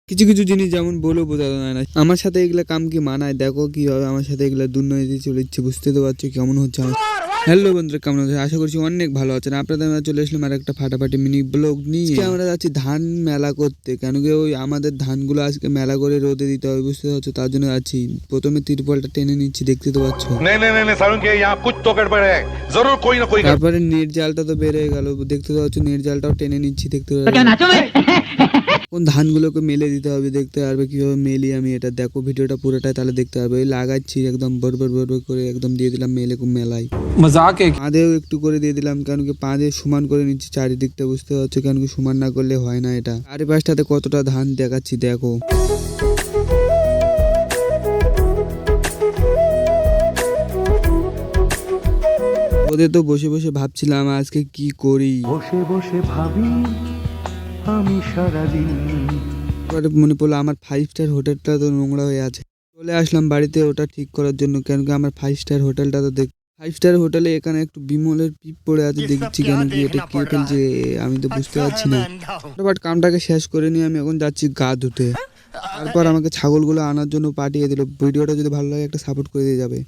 কিছু কিছু জিনিস যেমন বলেও বোঝানো যায় না। আমার সাথে এগুলা কাম কি মানায়, দেখো কিভাবে আমার সাথে এগুলা দুর্নীতি চলেছে, বুঝতে তো পারছো কেমন হচ্ছে আমার। হ্যালো বন্ধুরা, কেমন আছে? আশা করছি অনেক ভালো আছেন। আপনাদের আমরা চলে আসলাম আর একটা ফাটাফাটি মিনি ব্লগ নিয়ে। আজকে আমরা যাচ্ছি ধান মেলা করতে, কেন কি ওই আমাদের ধানগুলো আজকে মেলা করে রোদে দিতে হবে, বুঝতে পারছো, তার জন্য যাচ্ছি। প্রথমে তিরপলটা টেনে নিচ্ছি, দেখতে তো পাচ্ছ। नहीं नहीं नहीं नहीं सारुण के यहाँ कुछ तो गड़बड़ है, जरूर कोई ना कोई তারপরে নেট জালটা তো বেড়ে গেল, দেখতে তো পাচ্ছ, নেট জালটাও টেনে নিচ্ছি, দেখতে কোন ধানগুলোকে মেলে দিতে হবে, দেখতে পারবে কিভাবে মেলি আমি। এটা দেখো ভিডিওটা পুরোটাই, তাহলে দেখতে পারবে। ওই লাগাচ্ছি একদম বরবর বরবর করে একদম দিয়ে দিলাম মেলে মেলায়। मजाक है। পাঁদেও একটু করে দিয়ে দিলাম, কেন কি পাঁদে সমান করে নিচ্ছি চারিদিকটা, বুঝতে পারছো, কেন কি সমান না করলে হয় না এটা। চারিপাশটাতে কতটা ধান দেখাচ্ছি দেখো। ওদের তো বসে বসে ভাবছিলাম আজকে কি করি। বসে বসে ভাবি আমি সারাদিন। পরে মনে পড়লো আমার 5 স্টার হোটেলটা তো নোংরা হয়ে আছে। চলে আসলাম বাড়িতে ওটা ঠিক করার জন্য, কেন কি আমার 5 স্টার হোটেলটা তো 5 স্টার হোটেলে এখানে একটু বিমলের পিপ পড়ে আছে, দেখছি কেন কি এটা কে ফেলছে আমি তো বুঝতে পারছি না। বাট কামটাকে শেষ করে নিয়ে আমি এখন যাচ্ছি গা ধুতে। তারপর আমাকে ছাগলগুলো আনার জন্য পাঠিয়ে দিল। ভিডিওটা যদি ভালো লাগে একটা সাপোর্ট করে দিয়ে যাবে।